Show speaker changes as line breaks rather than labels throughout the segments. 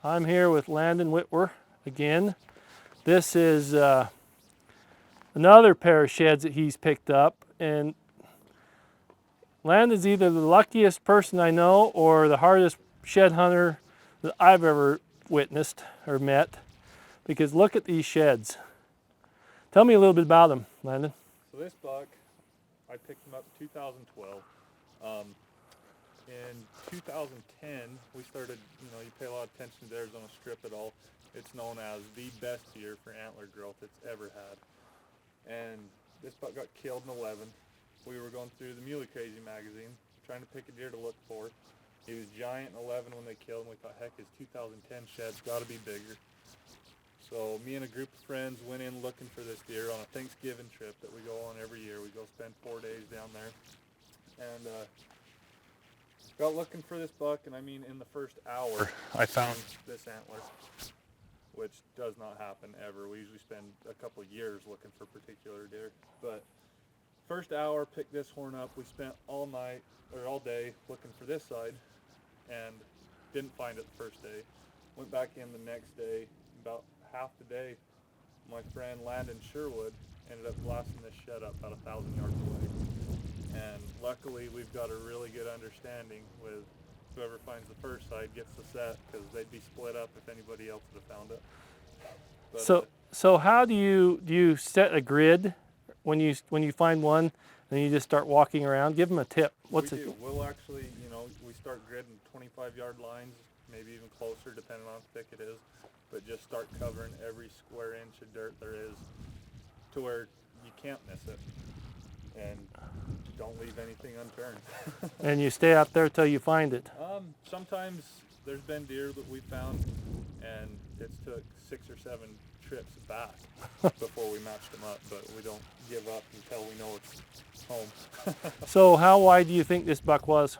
I'm here with Landen Whittwer again. This is another pair of sheds that he's picked up, and Landon's either the luckiest person I know or the hardest shed hunter that I've ever witnessed or met, because look at these sheds. Tell me a little bit about them, Landon.
So this buck, I picked him up in 2012. In 2010, we started, you pay a lot of attention to the Arizona Strip at all. It's known as the best year for antler growth it's ever had. And this buck got killed in 11. We were going through the Mule magazine, trying to pick a deer to look for. He was giant in 11 when they killed him. We thought, heck, his 2010 shed's got to be bigger. So me and a group of friends went in looking for this deer on a Thanksgiving trip that we go on every year. We go spend 4 days down there. And got looking for this buck, and I mean, in the first hour, I found this antler, which does not happen ever. We usually spend a couple of years looking for particular deer. But first hour, picked this horn up. We spent all night, or all day, looking for this side, and didn't find it the first day. Went back in the next day. About half the day, my friend Landon ended up blasting this shed up about 1,000 yards away. And luckily, we've got a really good understanding with whoever finds the first side gets the set, because they'd be split up if anybody else would have found it. But,
so how do you set a grid when you find one, and you just start walking around? Give them a tip.
We'll actually, we start gridding 25-yard lines, maybe even closer, depending on how thick it is. But just start covering every square inch of dirt there is, to where you can't miss it. And don't leave anything unturned.
And you stay out there till you find it.
Sometimes there's been deer that we found, and it's took 6 or 7 trips back before we matched them up, but we don't give up until we know it's home.
So how wide do you think this buck was?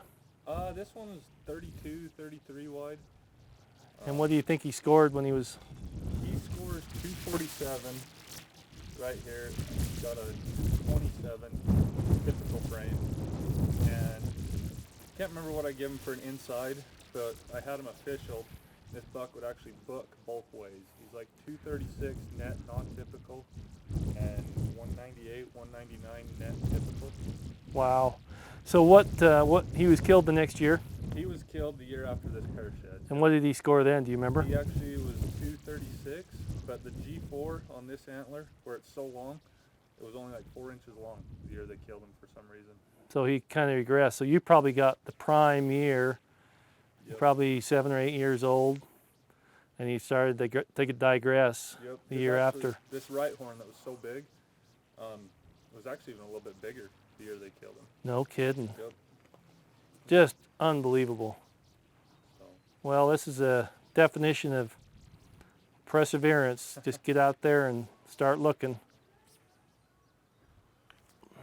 This one was 32, 33 wide.
And what do you think he scored when he was?
He scores 247 right here. He's got a 27 typical frame, and can't remember what I give him for an inside, but I had him official. This buck would actually book both ways. He's like 236 net non-typical and 198, 199 net typical.
Wow. So what he was killed the next year?
He was killed the year after this pair shed.
And what did he score then? Do you remember?
He actually was 236, but the G4 on this antler, where it's so long, it was only like 4 inches long the year they killed him for some reason.
So he kind of regressed. So you probably got the prime year,
yep.
Probably 7 or 8 years old, and he started to digress the year after.
This right horn that was so big was actually even a little bit bigger the year they killed him.
No kidding.
Yep.
Just unbelievable.
So.
Well, this is a definition of perseverance. Just get out there and start looking.